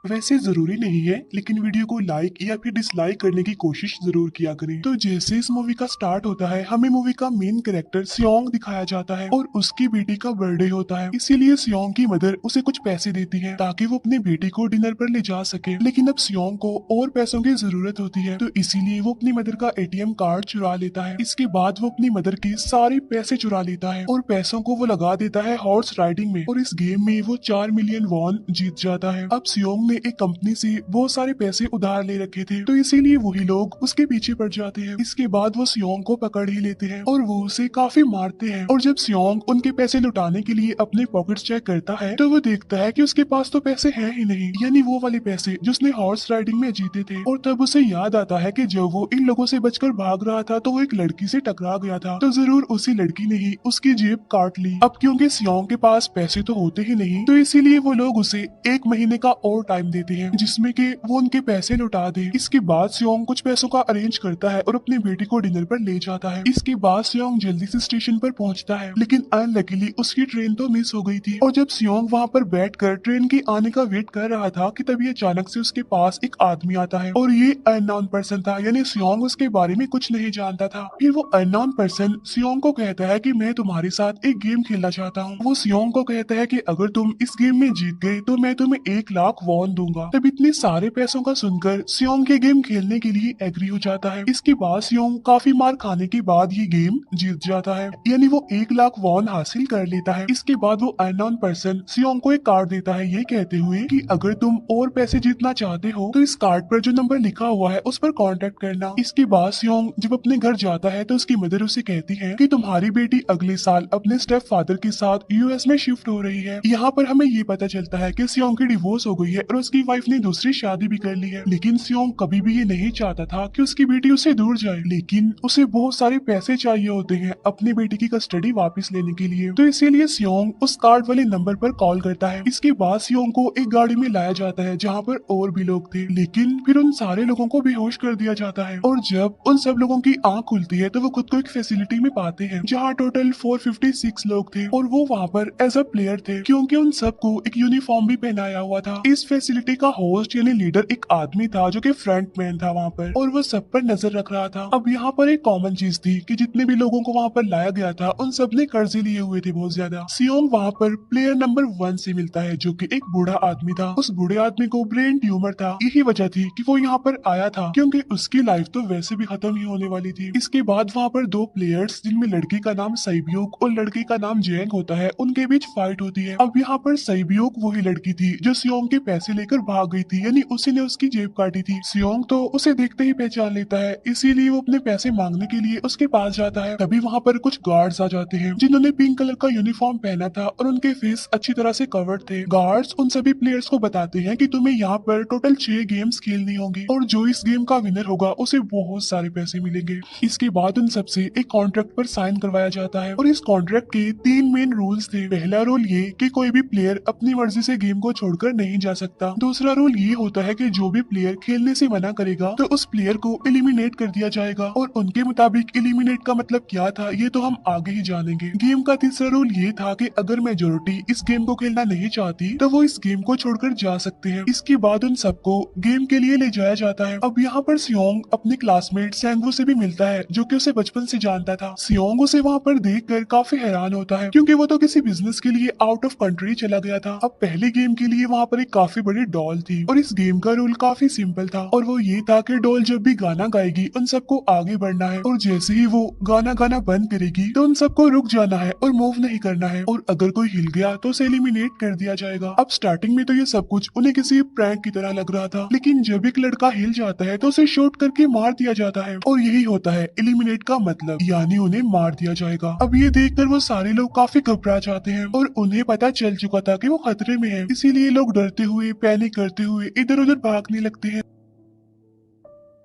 वैसे जरूरी नहीं है, लेकिन वीडियो को लाइक या फिर डिसलाइक करने की कोशिश जरूर किया करें। तो जैसे इस मूवी का स्टार्ट होता है, हमें मूवी का मेन कैरेक्टर सियोंग दिखाया जाता है और उसकी बेटी का बर्थडे होता है। इसीलिए सियोंग की मदर उसे कुछ पैसे देती है ताकि वो अपनी बेटी को डिनर पर ले जा सके। लेकिन अब सियोंग को और पैसों की जरूरत होती है, तो इसीलिए वो अपनी मदर का एटीएम कार्ड चुरा लेता है। इसके बाद वो अपनी मदर के सारे पैसे चुरा लेता है और पैसों को वो लगा देता है हॉर्स राइडिंग में, और इस गेम में वो 4 मिलियन वॉन जीत जाता है। अब सियोंग ने एक कंपनी से बहुत सारे पैसे उधार ले रखे थे, तो इसीलिए वही लोग उसके पीछे पड़ जाते हैं। इसके बाद वो सियोंग को पकड़ ही लेते हैं और वो उसे काफी मारते हैं। और जब सियोंग उनके पैसे लुटाने के लिए अपने पॉकेट्स चेक करता है, तो वो देखता है कि उसके पास तो पैसे हैं ही नहीं, यानी वो वाले पैसे जो उसने हॉर्स राइडिंग में जीते थे। और तब उसे याद आता है कि जब वो इन लोगों से बचकर भाग रहा था तो वो एक लड़की से टकरा गया था, तो जरूर उसी लड़की ने ही उसकी जेब काट ली। अब क्योंकि सियोंग के पास पैसे तो होते ही नहीं, तो इसीलिए वो लोग उसे 1 महीने का और टाइम देते हैं जिसमें कि वो उनके पैसे लौटा दे। इसके बाद सियोंग कुछ पैसों का अरेंज करता है और अपनी बेटी को डिनर पर ले जाता है। इसके बाद सियोंग जल्दी से स्टेशन पर पहुंचता है, लेकिन अनलकीली उसकी ट्रेन तो मिस हो गई थी। और जब सियोंग वहां पर बैठकर ट्रेन के आने का वेट कर रहा था कि तभी अचानक से उसके पास एक आदमी आता है, और ये अननोन पर्सन था, यानी सियोंग उसके बारे में कुछ नहीं जानता था। फिर वो अननोन पर्सन सियोंग को कहता है कि मैं तुम्हारे साथ एक गेम खेलना चाहता हूँ। वो सियोंग को कहता है कि अगर तुम इस गेम में जीत गए तो मैं तुम्हें 1 लाख वॉन दूंगा। तब इतने सारे पैसों का सुनकर सियोंग के गेम खेलने के लिए एग्री हो जाता है। इसके बाद सियोंग काफी मार खाने के बाद ये गेम जीत जाता है, यानी वो 1 लाख वॉन हासिल कर लेता है। इसके बाद वो अननोन पर्सन सियोंग को एक कार्ड देता है, ये कहते हुए कि अगर तुम और पैसे जीतना चाहते हो तो इस कार्ड पर जो नंबर लिखा हुआ है उस पर कांटेक्ट करना। इसके बाद सियोंग जब अपने घर जाता है तो उसकी मदर उसे कहती है कि तुम्हारी बेटी अगले साल अपने स्टेप फादर के साथ यूएस में शिफ्ट हो रही है। यहाँ पर हमें ये पता चलता है कि सियोंग की डिवोर्स हो गई है और उसकी वाइफ ने दूसरी शादी भी कर ली है। लेकिन सियोंग कभी भी ये नहीं चाहता था कि उसकी बेटी उससे दूर जाए, लेकिन उसे बहुत सारे पैसे चाहिए होते हैं अपनी बेटी की कस्टडी वापस लेने के लिए, तो इसीलिए सियोंग उस कार्ड वाले नंबर पर कॉल करता है। इसके बाद सियोंग को एक गाड़ी में लाया जाता है जहाँ पर और भी लोग थे, लेकिन फिर उन सारे लोगों को बेहोश कर दिया जाता है। और जब उन सब लोगों की आंख खुलती है तो वो खुद को एक फैसिलिटी में पाते हैं जहाँ टोटल 456 लोग थे, और वो वहाँ पर एज अ प्लेयर थे क्योंकि उन सबको एक यूनिफॉर्म भी पहनाया हुआ था। इस फैसिलिटी का होस्ट यानी लीडर एक आदमी था जो कि फ्रंट मैन था वहाँ पर, और वो सब पर नजर रख रहा था। अब यहाँ पर एक कॉमन चीज थी कि जितने भी लोगों को वहाँ पर लाया गया था उन सब ने कर्जे लिए हुए थे बहुत ज्यादा। सियोंग वहाँ पर प्लेयर नंबर 1 से मिलता है जो कि एक बूढ़ा आदमी था। उस बूढ़े आदमी को ब्रेन ट्यूमर था, यही वजह थी कि वो यहाँ पर आया था क्योंकि उसकी लाइफ तो वैसे भी खत्म ही होने वाली थी। इसके बाद वहाँ पर 2 प्लेयर्स जिनमें लड़की का नाम सैब्यूक और लड़के का नाम जेंग होता है, उनके बीच फाइट होती है। अब यहाँ पर सैब्यूक वही लड़की थी जो सियोंग के पैसे लेकर भाग गई थी, यानी उसी ने उसकी जेब काटी थी। सियोंग तो उसे देखते ही पहचान लेता है, इसीलिए वो अपने पैसे मांगने के लिए उसके पास जाता है। तभी वहाँ पर कुछ गार्ड्स आ जाते हैं जिन्होंने पिंक कलर का यूनिफॉर्म पहना था और उनके फेस अच्छी तरह से कवर्ड थे। गार्ड्स उन सभी प्लेयर्स को बताते हैं कि तुम्हें यहाँ पर टोटल 6 गेम्स खेलनी होंगी और जो इस गेम का विनर होगा उसे बहुत सारे पैसे मिलेंगे। इसके बाद उन सबसे एक कॉन्ट्रैक्ट पर साइन करवाया जाता है, और इस कॉन्ट्रैक्ट के 3 मेन रूल्स थे। पहला रूल ये कि कोई भी प्लेयर अपनी मर्जी से गेम को छोड़कर नहीं जा सकता। दूसरा रूल ये होता है कि जो भी प्लेयर खेलने से मना करेगा तो उस प्लेयर को एलिमिनेट कर दिया जाएगा, और उनके मुताबिक एलिमिनेट का मतलब क्या था ये तो हम आगे ही जानेंगे। गेम का तीसरा रूल ये था कि अगर मेजोरिटी इस गेम को खेलना नहीं चाहती तो वो इस गेम को छोड़कर जा सकते हैं। इसके बाद उन सबको गेम के लिए ले जाया जाता है। अब यहाँ पर सियोंग अपने क्लासमेट सैंगवू से भी मिलता है जो कि उसे बचपन से जानता था। सियोंग उसे वहाँ पर देखकर काफी हैरान होता है क्योंकि वो तो किसी बिजनेस के लिए आउट ऑफ कंट्री चला गया था। अब पहले गेम के लिए वहाँ पर एक काफी बड़ी डॉल थी, और इस गेम का रूल काफी सिंपल था, और वो ये था कि डॉल जब भी गाना गाएगी उन सबको आगे बढ़ना है, और जैसे ही वो गाना गाना बंद करेगी तो उन सबको रुक जाना है और मूव नहीं करना है, और अगर कोई हिल गया तो उसे एलिमिनेट कर दिया जाएगा। अब स्टार्टिंग में तो ये सब कुछ उन्हें किसी प्रैंक की तरह लग रहा था, लेकिन जब एक लड़का हिल जाता है तो उसे शूट करके मार दिया जाता है, और यही होता है एलिमिनेट का मतलब, यानी उन्हें मार दिया जाएगा। अब ये देखकर वो सारे लोग काफी घबरा जाते हैं, और उन्हें पता चल चुका था कि वो खतरे में है, इसीलिए लोग डरते हुए पैनिक करते हुए इधर उधर भागने लगते हैं।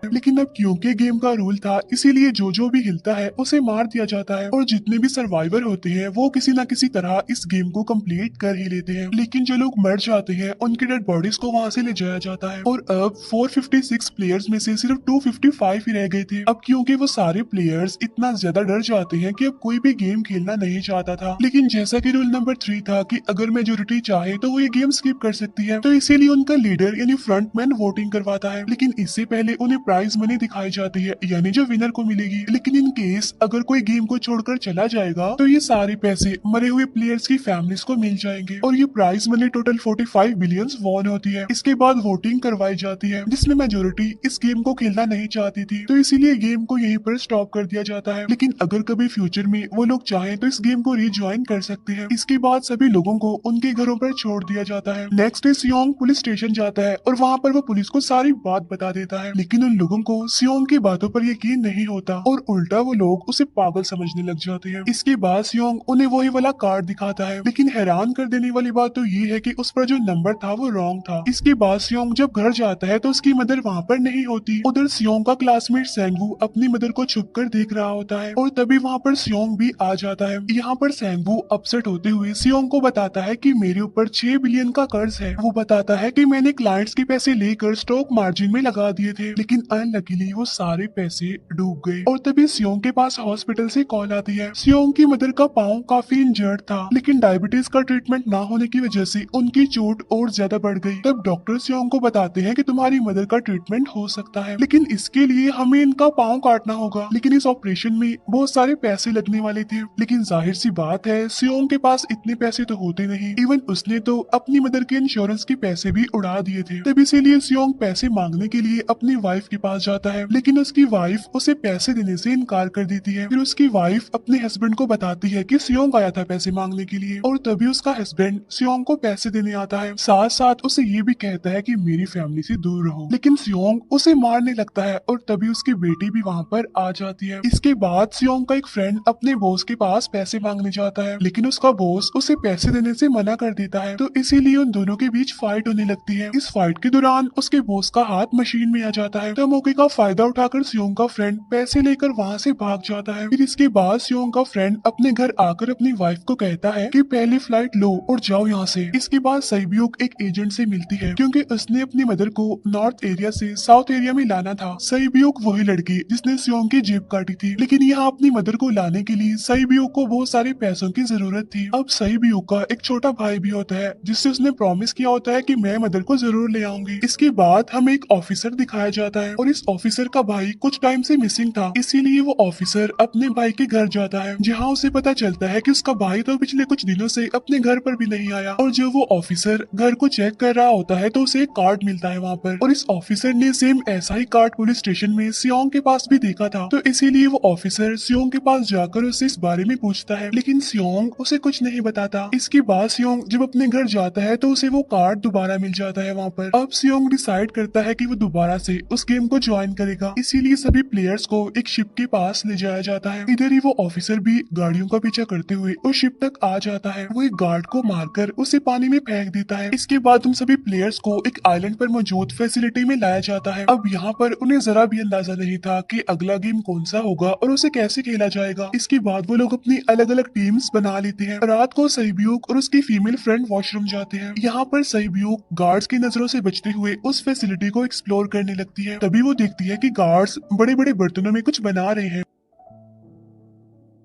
लेकिन अब क्योंकि गेम का रूल था, इसीलिए जो भी हिलता है उसे मार दिया जाता है और जितने भी सर्वाइवर होते हैं वो किसी न किसी तरह इस गेम को कंप्लीट कर ही लेते हैं। लेकिन जो लोग मर जाते हैं उनकी डेड बॉडीज को वहां से ले जाया जाता है और अब 456 प्लेयर्स में से सिर्फ 255 ही रह गए थे। अब क्योंकि वो सारे प्लेयर्स इतना ज्यादा डर जाते हैं कि अब कोई भी गेम खेलना नहीं चाहता था। लेकिन जैसा कि रूल नंबर 3 था कि अगर मेजोरिटी चाहे तो वो ये गेम स्किप कर सकती है, तो इसीलिए उनका लीडर यानी फ्रंटमैन वोटिंग करवाता है। लेकिन इससे पहले उन्हें प्राइज मनी दिखाई जाती है, यानी जो विनर को मिलेगी। लेकिन इन केस अगर कोई गेम को छोड़कर चला जाएगा तो ये सारे पैसे मरे हुए प्लेयर्स की फैमिलीज को मिल जाएंगे और ये prize money total 45 billion won होती है। इसके बाद वोटिंग करवाई जाती है जिसमें मेजोरिटी इस गेम को खेलना नहीं चाहती थी, तो इसीलिए गेम को यहीं पर स्टॉप कर दिया जाता है। लेकिन अगर कभी फ्यूचर में वो लोग चाहें तो इस गेम को रिज्वाइन कर सकते हैं। इसके बाद सभी लोगों को उनके घरों पर छोड़ दिया जाता है। नेक्स्ट डे सियोंग पुलिस स्टेशन जाता है और वहाँ पर वो पुलिस को सारी बात बता देता है। लेकिन उन लोगों को सियोंग की बातों पर यकीन नहीं होता और उल्टा वो लोग उसे पागल समझने लग जाते हैं। इसके बाद सियोंग उन्हें वही वाला कार्ड दिखाता है, लेकिन हैरान कर देने वाली बात तो ये है कि उस पर जो नंबर था वो रॉन्ग था। इसके बाद सियोंग जब घर जाता है तो उसकी मदर वहाँ पर नहीं होती। उधर सियोंग का क्लासमेट सेंगवू अपनी मदर को छुप कर देख रहा होता है और तभी वहाँ पर सियोंग भी आ जाता है। यहाँ पर सेंगवू अपसेट होते हुए सियोंग को बताता है कि मेरे ऊपर 6 बिलियन का कर्ज है। वो बताता है कि मैंने क्लाइंट्स के पैसे लेकर स्टॉक मार्जिन में लगा दिए थे, लेकिन अनलकीली वो सारे पैसे डूब गए। और तभी सियोंग के पास हॉस्पिटल से कॉल आती है। सियोंग की मदर का पाँव काफी इंजर्ड था, लेकिन डायबिटीज का ट्रीटमेंट ना होने की वजह से उनकी चोट और ज्यादा बढ़ गई। तब डॉक्टर सियोंग को बताते हैं कि तुम्हारी मदर का ट्रीटमेंट हो सकता है, लेकिन इसके लिए हमें इनका पाँव काटना होगा। लेकिन इस ऑपरेशन में बहुत सारे पैसे लगने वाले थे। लेकिन जाहिर सी बात है सियोंग के पास इतने पैसे तो होते नहीं। इवन उसने तो अपनी मदर के इंश्योरेंस के पैसे भी उड़ा दिए थे। तब इसीलिए सियोंग पैसे मांगने के लिए अपनी वाइफ के पास जाता है, लेकिन उसकी वाइफ उसे पैसे देने से इनकार कर देती है। फिर उसकी वाइफ अपने हस्बैंड को बताती है कि सियोंग आया था पैसे मांगने के लिए और तभी उसका हस्बैंड सियोंग को पैसे देने आता है। साथ साथ उसे ये भी कहता है कि मेरी फैमिली से दूर रहो। लेकिन सियोंग उसे मारने लगता है और तभी उसकी बेटी भी वहाँ पर आ जाती है। इसके बाद सियोंग का एक फ्रेंड अपने बॉस के पास पैसे मांगने जाता है, लेकिन उसका बॉस उसे पैसे देने से मना कर देता है, तो इसीलिए उन दोनों के बीच फाइट होने लगती है। इस फाइट के दौरान उसके बॉस का हाथ मशीन में आ जाता है, तो मौके का फायदा उठाकर सियोंग का फ्रेंड पैसे लेकर वहाँ से भाग जाता है। फिर इसके बाद सियोंग का फ्रेंड अपने घर आकर अपनी वाइफ को कहता है कि पहली फ्लाइट लो और जाओ यहाँ से। इसके बाद सईब्यूक एक एजेंट से मिलती है क्योंकि उसने अपनी मदर को नॉर्थ एरिया से साउथ एरिया में लाना था। सईब्यूक वही लड़की जिसने सियोंग की जेब काटी थी, लेकिन यहाँ अपनी मदर को लाने के लिए सईब्यूक को बहुत सारे पैसों की जरूरत थी। अब सईब्यूक का एक छोटा भाई भी होता है जिससे उसने प्रॉमिस किया होता है कि मैं मदर को जरूर ले आऊंगी। इसके बाद हमें एक ऑफिसर दिखाया जाता है और इस ऑफिसर का भाई कुछ टाइम से मिसिंग था, इसीलिए वो ऑफिसर अपने भाई के घर जाता है, जहाँ उसे पता चलता है कि उसका भाई तो पिछले कुछ दिनों से अपने घर पर भी नहीं आया। और जब वो ऑफिसर घर को चेक कर रहा होता है तो उसे एक कार्ड मिलता है वहाँ पर, और इस ऑफिसर ने सेम ऐसा ही कार्ड पुलिस स्टेशन में सियोंग के पास भी देखा था, तो इसीलिए वो ऑफिसर सियोंग के पास जाकर उससे इस बारे में पूछता है, लेकिन सियोंग उसे कुछ नहीं बताता। इसके बाद सियोंग जब अपने घर जाता है तो उसे वो कार्ड दोबारा मिल जाता है वहाँ पर। अब सियोंग डिसाइड करता है कि वो दोबारा से उस गेम को ज्वाइन करेगा, इसीलिए सभी प्लेयर्स को एक शिप के पास ले जाया जाता है। इधर ही वो ऑफिसर भी गाड़ियों का पीछा करते हुए उस शिप तक आ जाता है। वो एक गार्ड को मारकर उसे पानी में फेंक देता है। इसके बाद उन सभी प्लेयर्स को एक आइलैंड पर मौजूद फैसिलिटी में लाया जाता है। अब यहाँ पर उन्हें जरा भी अंदाजा नहीं था कि अगला गेम कौन सा होगा और उसे कैसे खेला जाएगा। इसके बाद वो लोग अपनी अलग अलग टीम्स बना लेते हैं। रात को सईब्यूक और उसकी फीमेल फ्रेंड वॉशरूम जाते हैं। यहाँ पर सईब्यूक गार्ड्स की नजरों से बचते हुए उस फैसिलिटी को एक्सप्लोर करने लगती है। तभी वो देखती है कि गार्ड्स बड़े बड़े बर्तनों में कुछ बना रहे हैं,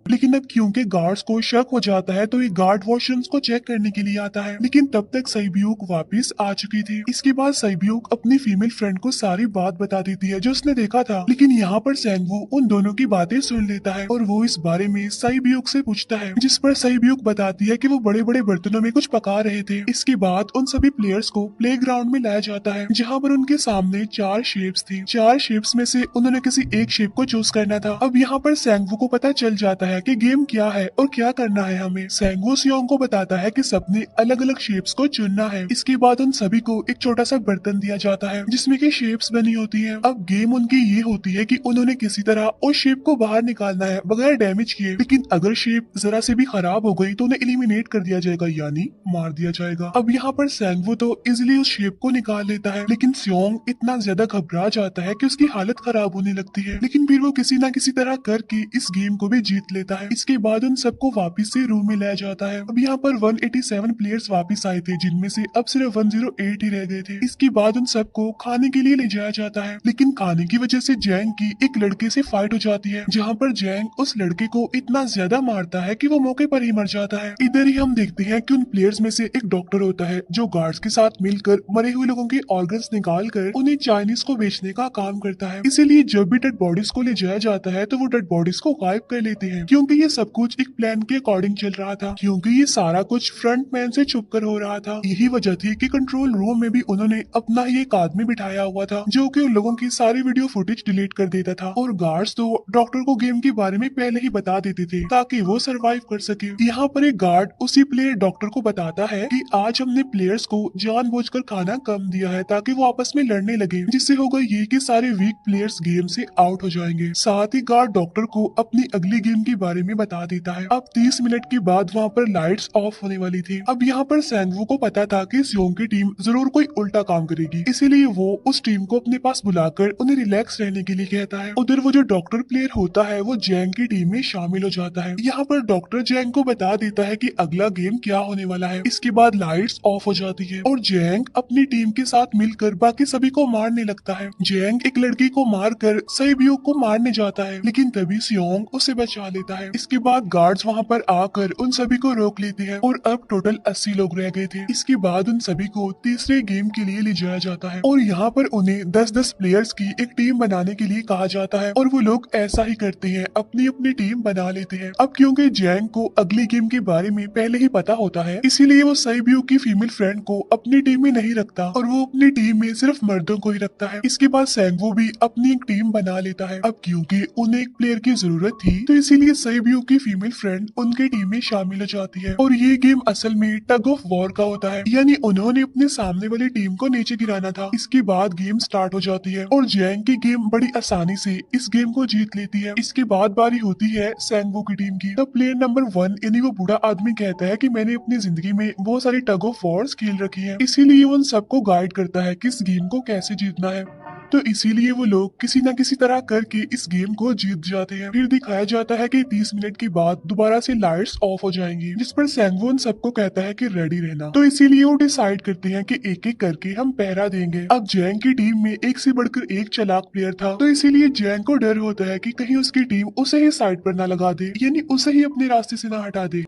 लेकिन अब क्योंकि गार्ड्स को शक हो जाता है तो ये गार्ड वॉशरूम्स को चेक करने के लिए आता है, लेकिन तब तक सईब्यूक वापस आ चुकी थी। इसके बाद सईब्यूक अपनी फीमेल फ्रेंड को सारी बात बता देती है जो उसने देखा था, लेकिन यहाँ पर सेंगवू उन दोनों की बातें सुन लेता है और वो इस बारे में सईब्यूक से पूछता है, जिस पर सईब्यूक बताती है कि वो बड़े बड़े बर्तनों में कुछ पका रहे थे। इसके बाद उन सभी प्लेयर्स को प्ले ग्राउंड में लाया जाता है, जहाँ पर उनके सामने 4 शेप्स थी। 4 शेप्स में से उन्होंने किसी एक शेप को चूज करना था। अब यहाँ पर सेंगवू को पता चल जाता है है कि गेम क्या है और क्या करना है हमें। सेंगवू सियोंग को बताता है कि सबने अलग अलग शेप्स को चुनना है। इसके बाद उन सभी को एक छोटा सा बर्तन दिया जाता है जिसमें की शेप्स बनी होती है। अब गेम उनकी ये होती है कि उन्होंने किसी तरह उस शेप को बाहर निकालना है बगैर डैमेज किए, लेकिन अगर शेप जरा से भी खराब हो गई तो उन्हें एलिमिनेट कर दिया जाएगा, यानी मार दिया जाएगा। अब यहाँ पर सेंगवू तो इजिली उस शेप को निकाल लेता है, लेकिन सियोंग इतना ज्यादा घबरा जाता है कि उसकी हालत खराब होने लगती है, लेकिन फिर वो किसी ना किसी तरह करके इस गेम को भी जीत लेता है। इसके बाद उन सबको वापस से रूम में लाया जाता है। अब यहाँ पर 187 प्लेयर्स वापस आए थे, जिनमें से अब सिर्फ 108 ही रह गए थे। इसके बाद उन सबको खाने के लिए ले जाया जाता है, लेकिन खाने की वजह से जैंग की एक लड़के से फाइट हो जाती है, जहाँ पर जैंग उस लड़के को इतना ज्यादा मारता है कि वो मौके पर ही मर जाता है। इधर ही हम देखते हैं कि उन प्लेयर्स में से एक डॉक्टर होता है जो गार्ड्स के साथ मिलकर मरे हुए लोगों के ऑर्गन्स निकाल कर उन्हें चाइनीज को बेचने का काम करता है। इसीलिए जब भी डेड बॉडीज को ले जाया जाता है तो वो डेड बॉडीज को गायब कर लेते हैं, क्योंकि ये सब कुछ एक प्लान के अकॉर्डिंग चल रहा था, क्योंकि ये सारा कुछ फ्रंट मैन से छुप कर हो रहा था। यही वजह थी कि कंट्रोल रूम में भी उन्होंने अपना ही एक आदमी बिठाया हुआ था जो कि उन लोगों की सारी वीडियो फुटेज डिलीट कर देता था, और गार्ड्स तो डॉक्टर को गेम के बारे में पहले ही बता देते थे ताकि वो सरवाइव कर सके। यहाँ पर एक गार्ड उसी प्लेयर डॉक्टर को बताता है कि आज हमने प्लेयर्स को जानबूझकर खाना कम दिया है ताकि वो आपस में लड़ने लगे, जिससे होगा ये कि सारे वीक प्लेयर्स गेम से आउट हो जाएंगे। साथ ही गार्ड डॉक्टर को अपनी अगली गेम के बारे में बता देता है। अब 30 मिनट के बाद वहाँ पर लाइट्स ऑफ होने वाली थी। अब यहाँ पर सेंगवू को पता था कि सियोंग की टीम जरूर कोई उल्टा काम करेगी, इसीलिए वो उस टीम को अपने पास बुलाकर उन्हें रिलैक्स रहने के लिए कहता है। उधर वो जो डॉक्टर प्लेयर होता है वो जैंग की टीम में शामिल हो जाता है। यहाँ पर डॉक्टर जैंग को बता देता है कि अगला गेम क्या होने वाला है। इसके बाद लाइट्स ऑफ हो जाती है और जैंग अपनी टीम के साथ मिलकर बाकी सभी को मारने लगता है। जैंग एक लड़की को मारकर सैबियो को मारने जाता है, लेकिन तभी सियोंग उसे बचा लेता है। इसके बाद गार्ड्स वहाँ पर आकर उन सभी को रोक लेते हैं और अब टोटल 80 लोग रह गए थे। इसके बाद उन सभी को तीसरे गेम के लिए ले जाया जाता है और यहाँ पर उन्हें 10-10 प्लेयर्स की एक टीम बनाने के लिए कहा जाता है, और वो लोग ऐसा ही करते हैं, अपनी अपनी टीम बना लेते हैं। अब क्योंकि जैंग को अगली गेम के बारे में पहले ही पता होता है, इसीलिए वो सैबियो की फीमेल फ्रेंड को अपनी टीम में नहीं रखता और वो अपनी टीम में सिर्फ मर्दों को ही रखता है। इसके बाद सेंगवू भी अपनी एक टीम बना लेता है। अब क्योंकि उन्हें एक प्लेयर की जरूरत थी तो इसीलिए सैबियो की फीमेल फ्रेंड उनकी टीम में शामिल हो जाती है, और ये गेम असल में टग ऑफ वॉर का होता है, यानी उन्होंने अपने सामने वाली टीम को नीचे गिराना था। इसके बाद गेम स्टार्ट हो जाती है और जैंग की गेम बड़ी आसानी से इस गेम को जीत लेती है। इसके बाद बारी होती है सेंगवू की टीम की। तब प्लेयर नंबर 1 यानी वो बूढ़ा आदमी कहता है कि मैंने अपनी जिंदगी में बहुत सारी टग ऑफ वॉर्स खेल रखी है, इसीलिए वो उन सबको गाइड करता है कि इस गेम को कैसे जीतना है। तो इसीलिए वो लोग किसी न किसी तरह करके इस गेम को जीत जाते हैं। फिर दिखाया जाता है कि 30 मिनट के बाद दोबारा से लाइट्स ऑफ हो जाएंगी, जिस पर सेंगवू उन सबको कहता है कि रेडी रहना। तो इसीलिए वो डिसाइड करते हैं कि एक एक करके हम पहरा देंगे। अब जैंग की टीम में एक से बढ़कर एक चालाक प्लेयर था, तो इसीलिए जैंग को डर होता है कि कहीं उसकी टीम उसे ही साइड पर ना लगा दे, यानी उसे ही अपने रास्ते से ना हटा दे।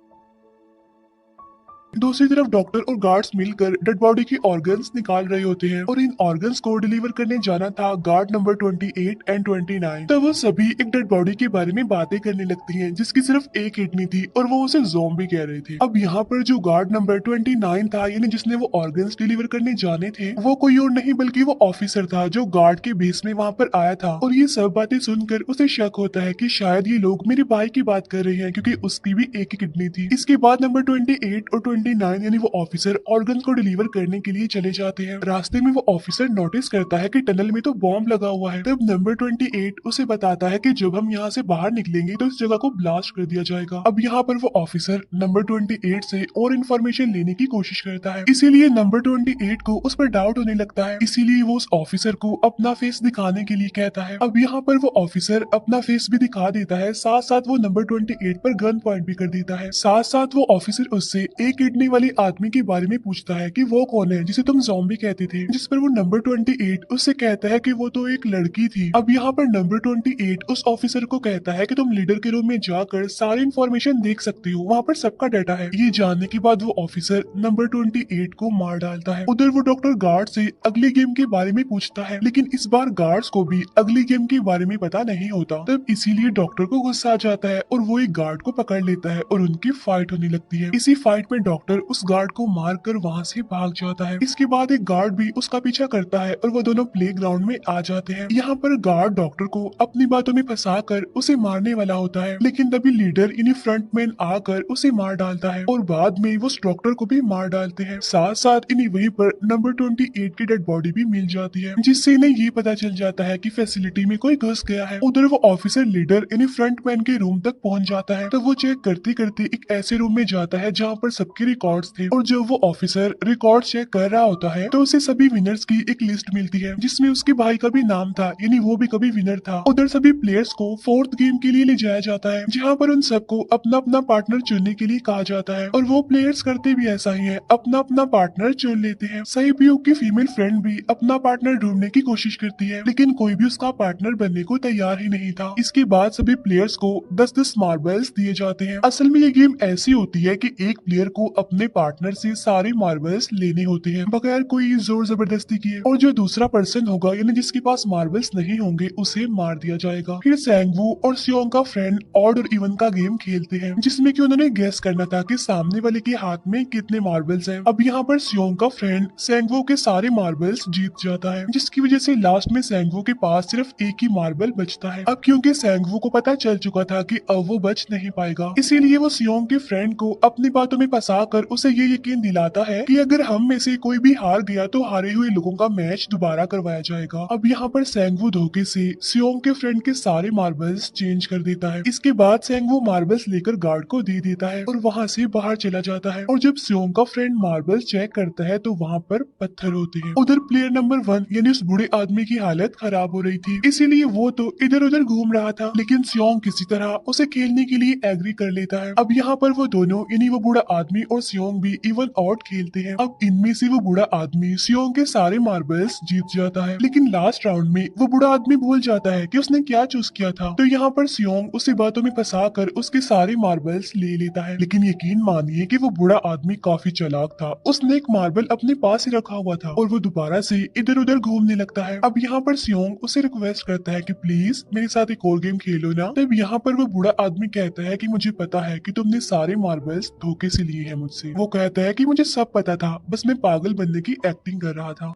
दूसरी तरफ डॉक्टर और गार्ड्स मिलकर डेड बॉडी की ऑर्गन्स निकाल रहे होते हैं और इन ऑर्गन्स को डिलीवर करने जाना था गार्ड नंबर 28 एंड 29। तब वो सभी एक डेड बॉडी के बारे में बातें करने लगती हैं जिसकी सिर्फ एक किडनी थी और वो उसे ज़ॉम्बी कह रहे थे। अब यहाँ पर जो गार्ड नंबर 29 था, यानी जिसने वो ऑर्गन्स डिलीवर करने जाने थे, वो कोई और नहीं बल्कि वो ऑफिसर था जो गार्ड के बेस में वहाँ पर आया था, और ये सब बातें सुनकर उसे शक होता है कि शायद ये लोग मेरे भाई की बात कर रहे हैं क्योंकि उसकी भी एक ही किडनी थी। इसके बाद नंबर 28 और 29 यानी वो ऑफिसर ऑर्गन को डिलीवर करने के लिए चले जाते हैं। रास्ते में वो ऑफिसर नोटिस करता है कि टनल में तो बॉम्ब लगा हुआ है। तब नंबर 28 उसे बताता है कि जब हम यहाँ से बाहर निकलेंगे तो इस जगह को ब्लास्ट कर दिया जाएगा। अब यहाँ पर वो ऑफिसर नंबर 28 से और इन्फॉर्मेशन लेने की कोशिश करता है, इसीलिए नंबर 28 को उस पर डाउट होने लगता है, इसीलिए वो उस ऑफिसर को अपना फेस दिखाने के लिए कहता है। अब यहाँ पर वो ऑफिसर अपना फेस भी दिखा देता है, साथ साथ वो नंबर 28 पर गन पॉइंट भी कर देता है। साथ साथ वो ऑफिसर उससे एक किडनी वाली आदमी के बारे में पूछता है कि वो कौन है जिसे तुम ज़ॉम्बी कहते थे, जिस पर वो नंबर 28 उससे कहता है कि वो तो एक लड़की थी। अब यहाँ पर नंबर 28 उस ऑफिसर को कहता है कि तुम लीडर के रूम में जाकर सारी इंफॉर्मेशन देख सकते हो, वहाँ पर सबका डाटा है। ये जानने के बाद वो ऑफिसर नंबर 28 को मार डालता है। उधर वो डॉक्टर गार्ड से अगली गेम के बारे में पूछता है, लेकिन इस बार गार्ड्स को भी अगली गेम के बारे में पता नहीं होता। तब इसीलिए डॉक्टर को गुस्सा आ जाता है और वो एक गार्ड को पकड़ लेता है और उनकी फाइट होने लगती है। इसी फाइट में डॉक्टर उस गार्ड को मार कर वहाँ से भाग जाता है। इसके बाद एक गार्ड भी उसका पीछा करता है और वो दोनों प्ले ग्राउंड में आ जाते हैं। यहाँ पर गार्ड डॉक्टर को अपनी बातों में फंसा कर उसे मारने वाला होता है, लेकिन तभी लीडर यानी फ्रंटमैन आकर उसे मार डालता है और बाद में वो उस डॉक्टर को भी मार डालते हैं। साथ साथ इन्हें वहीं पर नंबर 28 की डेड बॉडी भी मिल जाती है, जिससे इन्हें ये पता चल जाता है कि फैसिलिटी में कोई घुस गया है। उधर वो ऑफिसर लीडर यानी फ्रंटमैन के रूम तक पहुंच जाता है, तो वो चेक करते करते एक ऐसे रूम में जाता है जहाँ पर सबके रिकॉर्ड्स थे, और जब वो ऑफिसर रिकॉर्ड चेक कर रहा होता है तो उसे सभी विनर्स की एक लिस्ट मिलती है, जिसमें उसके भाई का भी नाम था, यानी वो भी कभी विनर था। उधर सभी प्लेयर्स को फोर्थ गेम के लिए ले जाया जाता है, जहाँ पर उन सबको अपना अपना पार्टनर चुनने के लिए कहा जाता है, और वो प्लेयर्स करते भी ऐसा ही है, अपना अपना पार्टनर चुन लेते हैं। सहीबियों की फीमेल फ्रेंड भी अपना पार्टनर ढूंढने की कोशिश करती है, लेकिन कोई भी उसका पार्टनर बनने को तैयार ही नहीं था। इसके बाद सभी प्लेयर्स को 10-10 मार्बल्स दिए जाते हैं। असल में ये गेम ऐसी होती है कि एक प्लेयर को अपने पार्टनर से सारे मार्बल्स लेने होते हैं बगैर कोई जोर जबरदस्ती किए, और जो दूसरा पर्सन होगा यानी जिसके पास मार्बल्स नहीं होंगे उसे मार दिया जाएगा। फिर सैंगवू और सियोंग का फ्रेंड ऑड और इवन का गेम खेलते हैं, जिसमें कि उन्होंने गेस करना था कि सामने वाले के हाथ में कितने मार्बल्स हैं। अब यहाँ पर सियोंग का फ्रेंड सैंगवू के सारे मार्बल्स जीत जाता है, जिसकी वजह से लास्ट में सैंगवू के पास सिर्फ एक ही मार्बल बचता है। अब क्योंकि सैंगवू को पता चल चुका था कि अब वो बच नहीं पाएगा, इसीलिए वो सियोंग के फ्रेंड को अपनी बातों में फंसा कर उसे ये यकीन दिलाता है कि अगर हम में से कोई भी हार गया तो हारे हुए लोगों का मैच दोबारा करवाया जाएगा। अब यहाँ पर सैंगवू धोखे से सियोंग के फ्रेंड के सारे मार्बल्स चेंज कर देता है। इसके बाद सैंगवू मार्बल्स लेकर गार्ड को दे देता है और वहाँ से बाहर चला जाता है, और जब सियोंग का फ्रेंड मार्बल्स चेक करता है तो वहाँ पर पत्थर होते हैं। उधर प्लेयर नंबर 1 यानी उस बूढ़े आदमी की हालत खराब हो रही थी, इसीलिए वो तो इधर उधर घूम रहा था, लेकिन सियोंग किसी तरह उसे खेलने के लिए एग्री कर लेता है। अब यहाँ पर वो दोनों यानी वो बूढ़ा आदमी और सियोंग भी इवन आउट खेलते हैं। अब इनमें से वो बूढ़ा आदमी सियोंग के सारे मार्बल्स जीत जाता है, लेकिन लास्ट राउंड में वो बूढ़ा आदमी भूल जाता है कि उसने क्या चूज किया था, तो यहाँ पर सियोंग उसी बातों में फंसा कर उसके सारे मार्बल्स ले लेता है। लेकिन यकीन मानिए कि वो बूढ़ा आदमी काफी चालाक था, उसने एक मार्बल अपने पास ही रखा हुआ था और वो दोबारा से इधर उधर घूमने लगता है। अब यहाँ पर सियोंग उसे रिक्वेस्ट करता है कि प्लीज मेरे साथ एक और गेम खेलो ना। तब यहाँ पर वो बूढ़ा आदमी कहता है कि मुझे पता है कि तुमने सारे मार्बल्स धोखे से लिए हैं मुझसे। वो कहता है कि मुझे सब पता था, बस मैं पागल बनने की एक्टिंग कर रहा था।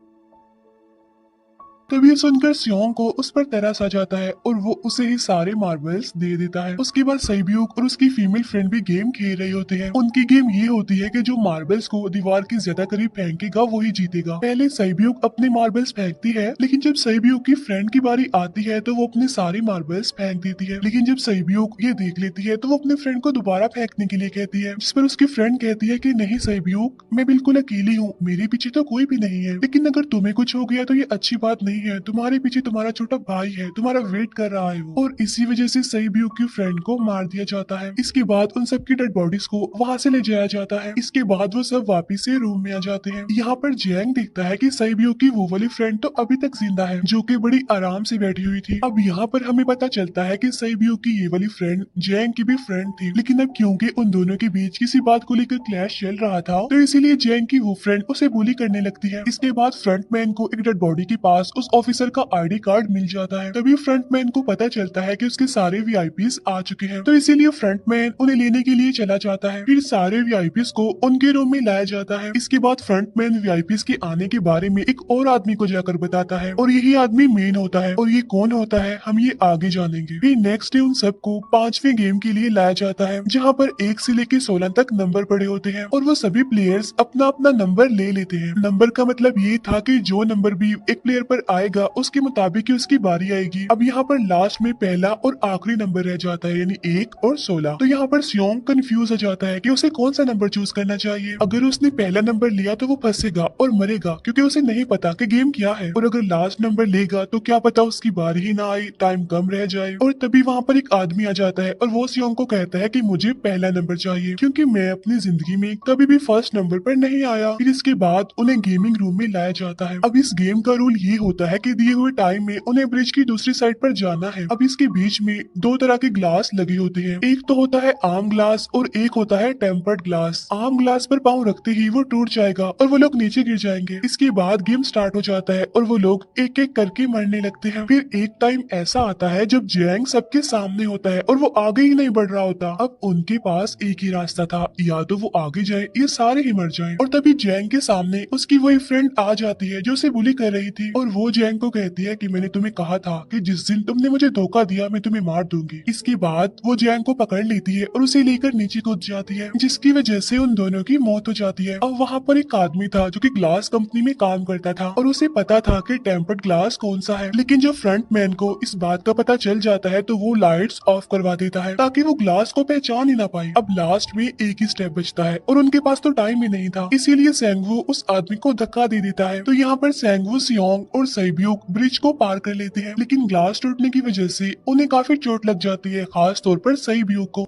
तब ये सुनकर सियोंग को उस पर तरस आ जाता है और वो उसे ही सारे मार्बल्स दे देता है। उसके बाद सहीब्यूक और उसकी फीमेल फ्रेंड भी गेम खेल रही होते हैं। उनकी गेम ये होती है कि जो मार्बल्स को दीवार के ज्यादा करीब फेंकेगा वही जीतेगा। पहले सहीब्यूक अपने मार्बल्स फेंकती है, लेकिन जब सहीब्यूक की फ्रेंड की बारी आती है तो वो अपने सारे मार्बल्स फेंक देती है। लेकिन जब सहीब्यूक ये देख लेती है तो वो अपने फ्रेंड को दोबारा फेंकने के लिए कहती है, जिस पर उसकी फ्रेंड कहती है कि नहीं सहीब्यूक, मैं बिल्कुल अकेली हूँ, मेरे पीछे तो कोई भी नहीं है, लेकिन अगर तुम्हें कुछ हो गया तो ये अच्छी बात नहीं है, तुम्हारे पीछे तुम्हारा छोटा भाई है, तुम्हारा वेट कर रहा है वो। और इसी वजह से सहीब्यूक की फ्रेंड को मार दिया जाता है। इसके बाद उन सबकी डेड बॉडीज को वहाँ से ले जाया जाता है। इसके बाद वो सब वापिस से रूम में आ जाते हैं। यहाँ पर जैंग देखता है कि सहीब्यूक की वो वाली फ्रेंड तो अभी तक जिंदा है, जो कि बड़ी आराम से बैठी हुई थी। अब यहाँ पर हमें पता चलता है कि सहीब्यूक की ये वाली फ्रेंड जैंग की भी फ्रेंड थी, लेकिन अब क्योंकि उन दोनों के बीच किसी बात को लेकर क्लैश चल रहा था, तो इसीलिए जैंग की वो फ्रेंड उसे बुली करने लगती है। इसके बाद फ्रंटमैन को एक डेड बॉडी के पास उस ऑफिसर का आईडी कार्ड मिल जाता है। तभी फ्रंटमैन को पता चलता है कि उसके सारे वीआईपीस आ चुके हैं, तो इसीलिए फ्रंटमैन उन्हें लेने के लिए चला जाता है। फिर सारे वीआईपीस को उनके रूम में लाया जाता है। इसके बाद फ्रंटमैन वीआईपीस के आने के बारे में एक और आदमी को जाकर बताता है, और यही आदमी मेन होता है, और ये कौन होता है हम ये आगे जानेंगे। फिर नेक्स्ट डे उन सबको 5वें गेम के लिए लाया जाता है, जहाँ पर 1 से लेकर 16 तक नंबर पड़े होते हैं, और वो सभी प्लेयर्स अपना अपना नंबर ले लेते हैं। नंबर का मतलब ये था कि जो नंबर भी एक प्लेयर पर आएगा उसके मुताबिक ही उसकी बारी आएगी। अब यहाँ पर लास्ट में पहला और आखिरी नंबर रह जाता है, यानी 1 और 16। तो यहाँ पर सियोंग कंफ्यूज हो जाता है कि उसे कौन सा नंबर चूज करना चाहिए। अगर उसने पहला नंबर लिया तो वो फंसेगा और मरेगा, क्योंकि उसे नहीं पता कि गेम क्या है, और अगर लास्ट नंबर लेगा तो क्या पता उसकी बारी ही ना आई, टाइम कम रह जाए। और तभी वहाँ पर एक आदमी आ जाता है और वो सियोंग को कहता है कि मुझे पहला नंबर चाहिए, क्योंकि मैं अपनी जिंदगी में कभी भी फर्स्ट नंबर पर नहीं आया। फिर इसके बाद उन्हें गेमिंग रूम में लाया जाता है। अब इस गेम का रूल ये होता होता है कि दिए हुए टाइम में उन्हें ब्रिज की दूसरी साइड पर जाना है। अब इसके बीच में दो तरह के ग्लास लगे होते हैं, एक तो होता है आम ग्लास और एक होता है टेम्पर्ड ग्लास। आम ग्लास पर पाँव रखते ही वो टूट जाएगा और वो लोग नीचे गिर जाएंगे। इसके बाद गेम स्टार्ट हो जाता है और वो लोग एक एक करके मरने लगते हैं। फिर एक टाइम ऐसा आता है जब जैंग सबके सामने होता है और वो आगे ही नहीं बढ़ रहा होता। अब उनके पास एक ही रास्ता था, या तो वो आगे जाए या सारे ही मर जाएं। और तभी जैंग के सामने उसकी वही फ्रेंड आ जाती है जो उसे बुली कर रही थी, और वो जैंग को कहती है कि मैंने तुम्हें कहा था कि जिस दिन तुमने मुझे धोखा दिया मैं तुम्हें मार दूंगी। इसके बाद वो जैंग को पकड़ लेती है और उसे लेकर नीचे कूद जाती है, जिसकी वजह से उन दोनों की मौत हो जाती है। अब वहाँ पर एक आदमी था जो कि ग्लास कंपनी में काम करता था और उसे पता था कि टेम्पर्ड ग्लास कौन सा है, लेकिन जब फ्रंट मैन को इस बात का पता चल जाता है तो वो लाइट्स ऑफ करवा देता है ताकि वो ग्लास को पहचान ही ना पाए। अब लास्ट में एक ही स्टेप बचता है और उनके पास तो टाइम ही नहीं था, इसीलिए सेंगवू उस आदमी को धक्का दे देता है। तो यहाँ पर सेंगवू, सियोंग और सैब्यूक ब्रिज को पार कर लेते हैं, लेकिन ग्लास टूटने की वजह से उन्हें काफी चोट लग जाती है, खास तौर पर सैब्यूक को।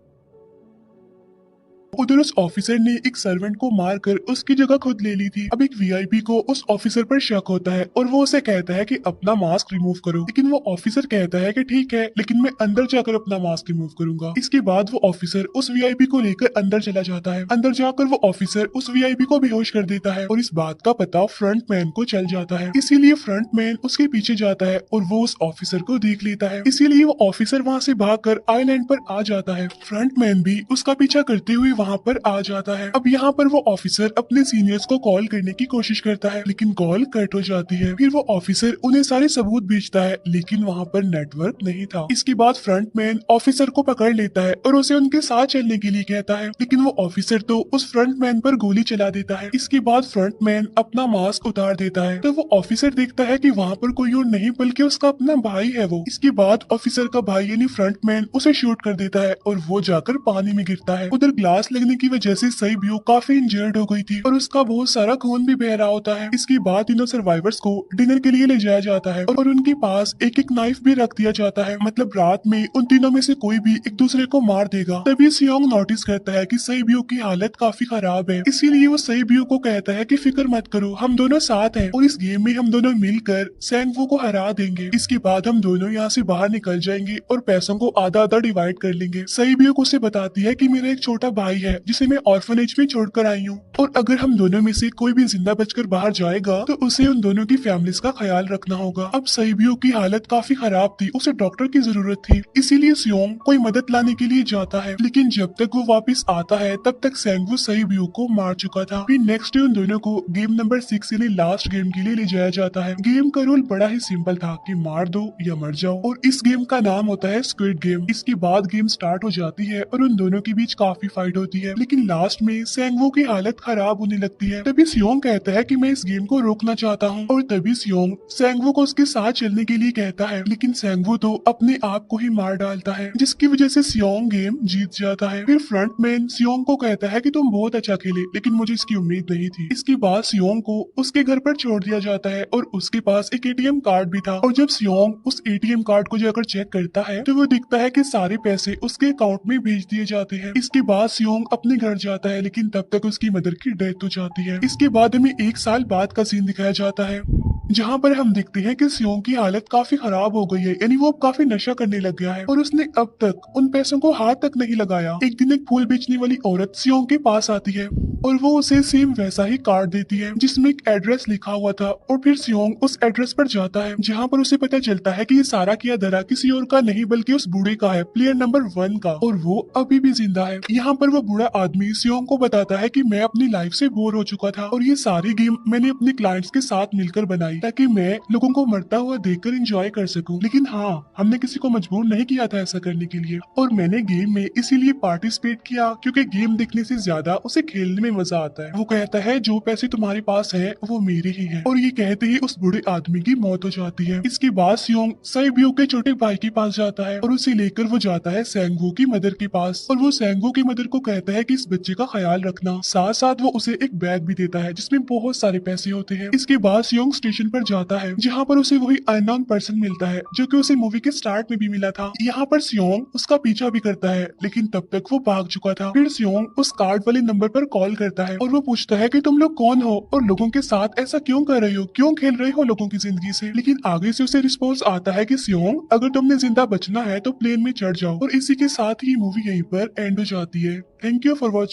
उधर उस ऑफिसर ने एक सर्वेंट को मारकर उसकी जगह खुद ले ली थी। अब एक वीआईपी को उस ऑफिसर पर शक होता है और वो उसे कहता है कि अपना मास्क रिमूव करो, लेकिन वो ऑफिसर कहता है कि ठीक है, लेकिन मैं अंदर जाकर अपना मास्क रिमूव करूंगा। इसके बाद वो ऑफिसर उस वीआईपी को लेकर अंदर चला जाता है। अंदर जाकर वो ऑफिसर उस वीआईपी को बेहोश कर देता है और इस बात का पता फ्रंट मैन को चल जाता है, इसीलिए फ्रंट मैन उसके पीछे जाता है और वो उस ऑफिसर को देख लेता है, इसीलिए वो ऑफिसर वहाँ से भागकर आइलैंड पर आ जाता है। फ्रंट मैन भी उसका पीछा करते हुए वहाँ पर आ जाता है। अब यहाँ पर वो ऑफिसर अपने सीनियर्स को कॉल करने की कोशिश करता है, लेकिन कॉल कट हो जाती है। फिर वो ऑफिसर उन्हें सारे सबूत भेजता है, लेकिन वहाँ पर नेटवर्क नहीं था। इसके बाद फ्रंट मैन ऑफिसर को पकड़ लेता है और उसे उनके साथ चलने के लिए कहता है, लेकिन वो ऑफिसर तो उस फ्रंट मैन पर गोली चला देता है। इसके बाद फ्रंट मैन अपना मास्क उतार देता है, तो वो ऑफिसर देखता है कि वहाँ पर कोई और नहीं बल्कि उसका अपना भाई है वो। इसके बाद ऑफिसर का भाई यानी फ्रंट मैन उसे शूट कर देता है और वो जाकर पानी में गिरता है। उधर ग्लास लगने की वजह से सैब्यूक काफी इंजर्ड हो गई थी और उसका बहुत सारा खून भी बह रहा होता है। इसके बाद तीनों सर्वाइवर्स को डिनर के लिए ले जाया जाता है और उनके पास एक एक नाइफ भी रख दिया जाता है, मतलब रात में उन तीनों में से कोई भी एक दूसरे को मार देगा। तभी सियोंग नोटिस करता है कि सैब्यूक की हालत काफी खराब है, इसीलिए वो सैब्यूक को कहता है कि फिक्र मत करो, हम दोनों साथ हैं और इस गेम में हम दोनों मिलकर सेंगवू को हरा देंगे। इसके बाद हम दोनों यहाँ से बाहर निकल जाएंगे और पैसों को आधा आधा डिवाइड कर लेंगे। सैब्यूक उसे बताती है कि मेरा एक छोटा भाई है जिसे मैं ऑर्फनेज में छोड़कर आई हूँ, और अगर हम दोनों में से कोई भी जिंदा बचकर बाहर जाएगा तो उसे उन दोनों की फैमिलीज का ख्याल रखना होगा। अब सैब्यूक की हालत काफी खराब थी, उसे डॉक्टर की जरूरत थी, इसीलिए सियोंग कोई मदद लाने के लिए जाता है, लेकिन जब तक वो वापस आता है तब तक सेंगवू सैब्यूक को मार चुका था। फिर नेक्स्ट डे उन दोनों को गेम नंबर 6 यानी लास्ट गेम के लिए ले जाया जाता है। गेम का रूल बड़ा ही सिंपल था कि मार दो या मर जाओ, और इस गेम का नाम होता है स्क्विड गेम। इसके बाद गेम स्टार्ट हो जाती है और उन दोनों के बीच काफी फाइट होती है, लेकिन लास्ट में सेंगवू की हालत खराब होने लगती है। तभी सियोंग कहता है कि मैं इस गेम को रोकना चाहता हूँ, और तभी सियोंग सेंगवू को उसके साथ चलने के लिए कहता है, लेकिन सेंगवू तो अपने आप को ही मार डालता है, जिसकी वजह से सियोंग गेम जीत जाता है। फिर फ्रंट मैन सियोंग को कहता है कि तुम बहुत अच्छा खेले, लेकिन मुझे इसकी उम्मीद नहीं थी। इसके बाद सियोंग को उसके घर पर छोड़ दिया जाता है और उसके पास एक एटीएम कार्ड भी था, और जब सियोंग उस एटीएम कार्ड को जाकर चेक करता है तो वो दिखता है कि सारे पैसे उसके अकाउंट में भेज दिए जाते हैं। इसके बाद सियोंग अपने घर जाता है, लेकिन तब तक उसकी मदर की डेथ हो जाती है। इसके बाद हमें 1 साल बाद का सीन दिखाया जाता है, जहाँ पर हम देखते हैं कि सियोंग की हालत काफी खराब हो गई है, यानी वो अब काफी नशा करने लग गया है और उसने अब तक उन पैसों को हाथ तक नहीं लगाया। एक दिन एक फूल बेचने वाली औरत सियोंग के पास आती है और वो उसे सेम वैसा ही कार्ड देती है जिसमें एक एड्रेस लिखा हुआ था, और फिर सियोंग उस एड्रेस पर जाता है जहाँ पर उसे पता चलता है कि ये सारा किया धरा किसी और का नहीं बल्कि उस बूढ़े का है, प्लेयर नंबर 1 का, और वो अभी भी जिंदा है। यहाँ पर वो बूढ़ा आदमी सियोंग को बताता है कि मैं अपनी लाइफ से बोर हो चुका था और ये सारी गेम मैंने अपने क्लाइंट्स के साथ मिलकर बनाई ताकि मैं लोगों को मरता हुआ देखकर एंजॉय कर सकूं, लेकिन हाँ, हमने किसी को मजबूर नहीं किया था ऐसा करने के लिए, और मैंने गेम में इसीलिए पार्टिसिपेट किया क्योंकि गेम देखने से ज्यादा उसे खेलने में मजा आता है। वो कहता है जो पैसे तुम्हारे पास है वो मेरे ही हैं, और ये कहते ही उस बूढ़े आदमी की मौत हो जाती है। इसके बाद सियोंग सैब्यूक के छोटे भाई के पास जाता है और उसे लेकर वो जाता है सेंगवू की मदर के पास, और वो सेंगवू की मदर को कहता है कि इस बच्चे का ख्याल रखना, साथ साथ वो उसे एक बैग भी देता है जिसमें बहुत सारे पैसे होते हैं। इसके बाद सियोंग स्टेशन पर जाता है जहाँ पर उसे वही अननोन पर्सन मिलता है जो कि उसे मूवी के स्टार्ट में भी मिला था। यहाँ पर सियोंग उसका पीछा भी करता है, लेकिन तब तक वो भाग चुका था। फिर सियोंग उस कार्ड वाले नंबर पर कॉल करता है और वो पूछता है कि तुम लोग कौन हो और लोगों के साथ ऐसा क्यों कर रहे हो, क्यों खेल रहे हो लोगों की जिंदगी से। लेकिन आगे से उसे रिस्पॉन्स आता है कि सियोंग, अगर तुमने जिंदा बचना है तो प्लेन में चढ़ जाओ। और इसी के साथ ही मूवी यहीं पर एंड हो जाती है। Thank you for watching.